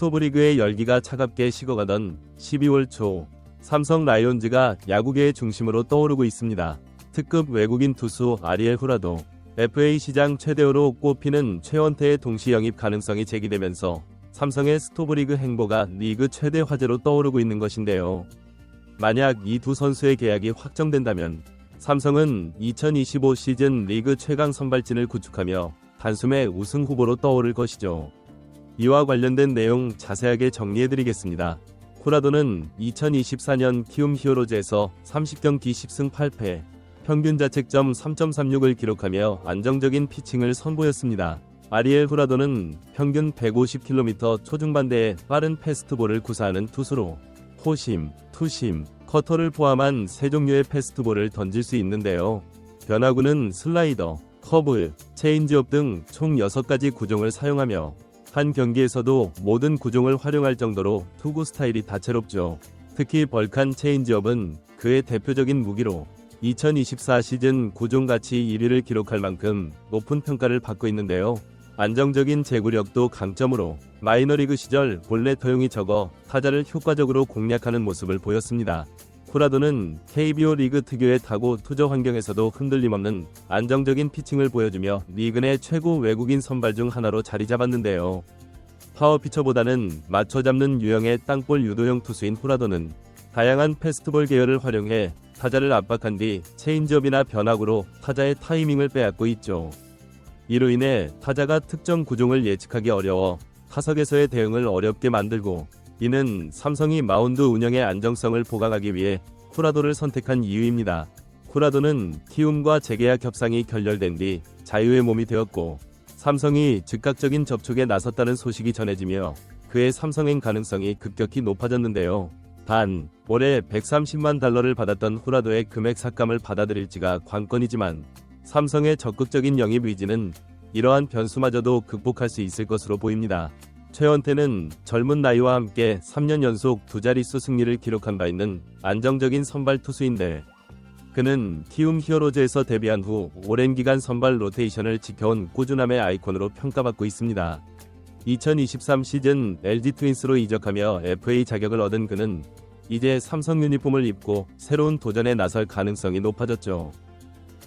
스토브리그의 열기가 차갑게 식어가던 12월 초 삼성 라이온즈가 야구계의 중심으로 떠오르고 있습니다. 특급 외국인 투수 아리엘 후라도, FA 시장 최대어로 꼽히는 최원태의 동시 영입 가능성이 제기되면서 삼성의 스토브리그 행보가 리그 최대 화제로 떠오르고 있는 것인데요. 만약 이 두 선수의 계약이 확정된다면 삼성은 2025 시즌 리그 최강 선발진을 구축하며 단숨에 우승 후보로 떠오를 것이죠. 이와 관련된 내용 자세하게 정리해드리겠습니다. 후라도는 2024년 키움 히어로즈에서 30경기 10승 8패, 평균 자책점 3.36을 기록하며 안정적인 피칭을 선보였습니다. 아리엘 후라도는 평균 150km 초중반대의 빠른 패스트볼을 구사하는 투수로 포심, 투심, 커터를 포함한 세 종류의 패스트볼을 던질 수 있는데요. 변화구는 슬라이더, 커브, 체인지업 등 총 6가지 구종을 사용하며 한 경기에서도 모든 구종을 활용할 정도로 투구 스타일이 다채롭죠. 특히 벌칸 체인지업은 그의 대표적인 무기로 2024 시즌 구종 가치 1위를 기록할 만큼 높은 평가를 받고 있는데요. 안정적인 제구력도 강점으로 마이너리그 시절 본래 허용이 적어 타자를 효과적으로 공략하는 모습을 보였습니다. 후라도는 KBO 리그 특유의 타고 투저 환경에서도 흔들림 없는 안정적인 피칭을 보여주며 리그 내 최고 외국인 선발 중 하나로 자리 잡았는데요. 파워 피처보다는 맞춰 잡는 유형의 땅볼 유도형 투수인 후라도는 다양한 패스트볼 계열을 활용해 타자를 압박한 뒤 체인지업이나 변화구로 타자의 타이밍을 빼앗고 있죠. 이로 인해 타자가 특정 구종을 예측하기 어려워 타석에서의 대응을 어렵게 만들고, 이는 삼성이 마운드 운영의 안정성을 보강하기 위해 후라도를 선택한 이유입니다. 후라도는 키움과 재계약 협상이 결렬된 뒤 자유의 몸이 되었고, 삼성이 즉각적인 접촉에 나섰다는 소식이 전해지며 그의 삼성행 가능성이 급격히 높아졌는데요. 단, 올해 130만 달러를 받았던 후라도의 금액 삭감을 받아들일지가 관건이지만 삼성의 적극적인 영입 의지는 이러한 변수마저도 극복할 수 있을 것으로 보입니다. 최원태는 젊은 나이와 함께 3년 연속 두 자릿수 승리를 기록한 바 있는 안정적인 선발 투수인데, 그는 키움 히어로즈에서 데뷔한 후 오랜 기간 선발 로테이션을 지켜온 꾸준함의 아이콘으로 평가받고 있습니다. 2023 시즌 LG 트윈스로 이적하며 FA 자격을 얻은 그는 이제 삼성 유니폼을 입고 새로운 도전에 나설 가능성이 높아졌죠.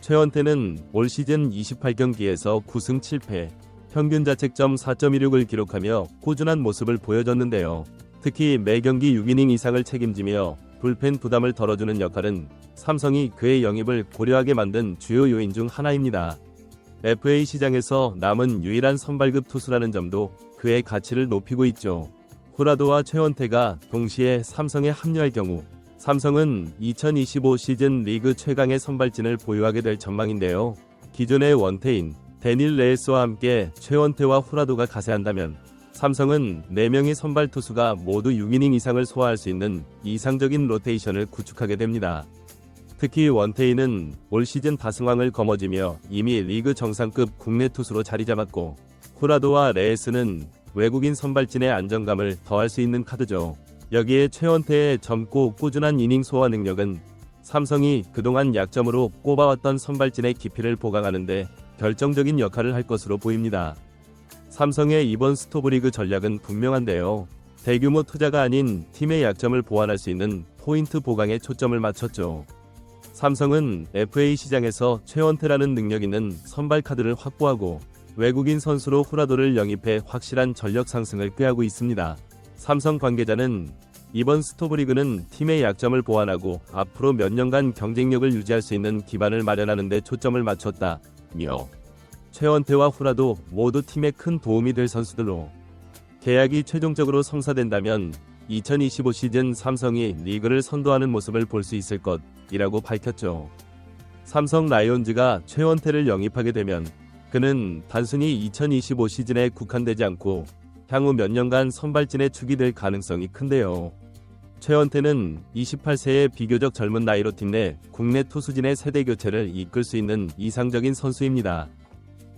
최원태는 올 시즌 28경기에서 9승 7패, 평균 자책점 4.16을 기록하며 꾸준한 모습을 보여줬는데요. 특히 매 경기 6이닝 이상을 책임지며 불펜 부담을 덜어주는 역할은 삼성이 그의 영입을 고려하게 만든 주요 요인 중 하나입니다. FA 시장에서 남은 유일한 선발급 투수라는 점도 그의 가치를 높이고 있죠. 후라도와 최원태가 동시에 삼성에 합류할 경우 삼성은 2025 시즌 리그 최강의 선발진을 보유하게 될 전망인데요. 기존의 원태인, 데닐 레이스와 함께 최원태와 후라도가 가세한다면 삼성은 4명의 선발 투수가 모두 6이닝 이상을 소화할 수 있는 이상적인 로테이션을 구축하게 됩니다. 특히 원태인은 올 시즌 다승왕을 거머쥐며 이미 리그 정상급 국내 투수로 자리 잡았고, 후라도와 레이스는 외국인 선발진의 안정감을 더할 수 있는 카드죠. 여기에 최원태의 젊고 꾸준한 이닝 소화 능력은 삼성이 그동안 약점으로 꼽아왔던 선발진의 깊이를 보강하는데 결정적인 역할을 할 것으로 보입니다. 삼성의 이번 스토브리그 전략은 분명한데요. 대규모 투자가 아닌 팀의 약점을 보완할 수 있는 포인트 보강에 초점을 맞췄죠. 삼성은 FA 시장에서 최원태라는 능력 있는 선발 카드를 확보하고 외국인 선수로 후라도를 영입해 확실한 전력 상승을 꾀하고 있습니다. 삼성 관계자는 이번 스토브리그는 팀의 약점을 보완하고 앞으로 몇 년간 경쟁력을 유지할 수 있는 기반을 마련하는 데 초점을 맞췄다며, 최원태와 후라도 모두 팀에 큰 도움이 될 선수들로 계약이 최종적으로 성사된다면 2025 시즌 삼성이 리그를 선도하는 모습을 볼 수 있을 것이라고 밝혔죠. 삼성 라이온즈가 최원태를 영입하게 되면 그는 단순히 2025 시즌에 국한되지 않고 향후 몇 년간 선발진의 축이 될 가능성이 큰데요. 최원태는 28세의 비교적 젊은 나이로 팀 내 국내 투수진의 세대 교체를 이끌 수 있는 이상적인 선수입니다.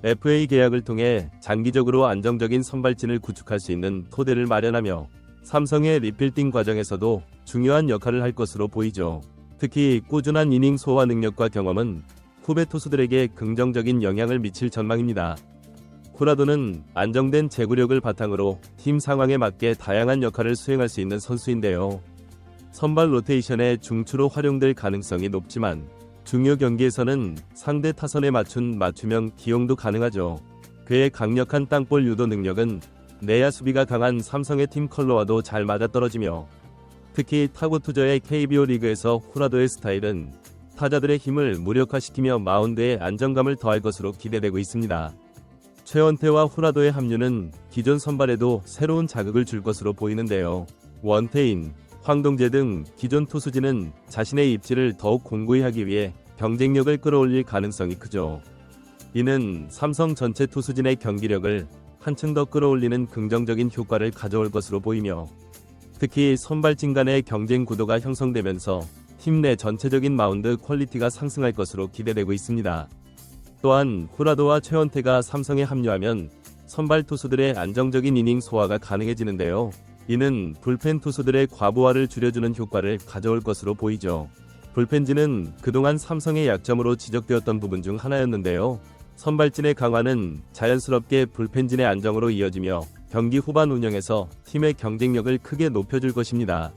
FA 계약을 통해 장기적으로 안정적인 선발진을 구축할 수 있는 토대를 마련하며 삼성의 리필딩 과정에서도 중요한 역할을 할 것으로 보이죠. 특히 꾸준한 이닝 소화 능력과 경험은 후배 투수들에게 긍정적인 영향을 미칠 전망입니다. 후라도는 안정된 제구력을 바탕으로 팀 상황에 맞게 다양한 역할을 수행할 수 있는 선수인데요. 선발 로테이션에 중추로 활용될 가능성이 높지만 중요 경기에서는 상대 타선에 맞춘 맞춤형 기용도 가능하죠. 그의 강력한 땅볼 유도 능력은 내야 수비가 강한 삼성의 팀 컬러와도 잘 맞아떨어지며 특히 타구 투저의 KBO 리그에서 후라도의 스타일은 타자들의 힘을 무력화시키며 마운드에 안정감을 더할 것으로 기대되고 있습니다. 최원태와 후라도의 합류는 기존 선발에도 새로운 자극을 줄 것으로 보이는데요. 원태인, 황동재 등 기존 투수진은 자신의 입지를 더욱 공고히 하기 위해 경쟁력을 끌어올릴 가능성이 크죠. 이는 삼성 전체 투수진의 경기력을 한층 더 끌어올리는 긍정적인 효과를 가져올 것으로 보이며 특히 선발진 간의 경쟁 구도가 형성되면서 팀 내 전체적인 마운드 퀄리티가 상승할 것으로 기대되고 있습니다. 또한 후라도와 최원태가 삼성에 합류하면 선발 투수들의 안정적인 이닝 소화가 가능해지는데요. 이는 불펜 투수들의 과부하를 줄여주는 효과를 가져올 것으로 보이죠. 불펜진은 그동안 삼성의 약점으로 지적되었던 부분 중 하나였는데요. 선발진의 강화는 자연스럽게 불펜진의 안정으로 이어지며 경기 후반 운영에서 팀의 경쟁력을 크게 높여줄 것입니다.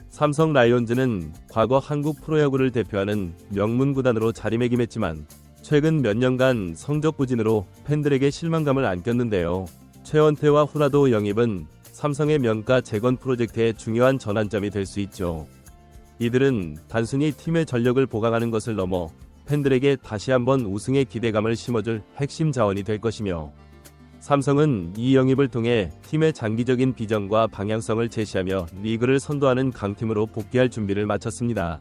삼성 라이온즈는 과거 한국 프로야구를 대표하는 명문 구단으로 자리매김했지만 최근 몇 년간 성적 부진으로 팬들에게 실망감을 안겼는데요. 최원태와 후라도 영입은 삼성의 명가 재건 프로젝트의 중요한 전환점이 될 수 있죠. 이들은 단순히 팀의 전력을 보강하는 것을 넘어 팬들에게 다시 한번 우승의 기대감을 심어줄 핵심 자원이 될 것이며 삼성은 이 영입을 통해 팀의 장기적인 비전과 방향성을 제시하며 리그를 선도하는 강팀으로 복귀할 준비를 마쳤습니다.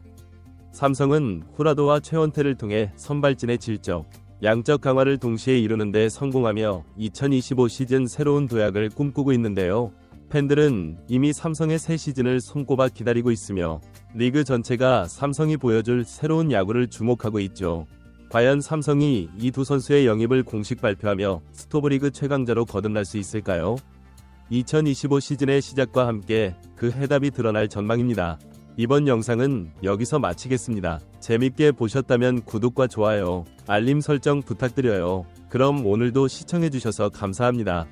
삼성은 후라도와 최원태를 통해 선발진의 질적, 양적 강화를 동시에 이루는 데 성공하며 2025 시즌 새로운 도약을 꿈꾸고 있는데요. 팬들은 이미 삼성의 새 시즌을 손꼽아 기다리고 있으며 리그 전체가 삼성이 보여줄 새로운 야구를 주목하고 있죠. 과연 삼성이 이 두 선수의 영입을 공식 발표하며 스토브리그 최강자로 거듭날 수 있을까요? 2025 시즌의 시작과 함께 그 해답이 드러날 전망입니다. 이번 영상은 여기서 마치겠습니다. 재밌게 보셨다면 구독과 좋아요, 알림 설정 부탁드려요. 그럼 오늘도 시청해주셔서 감사합니다.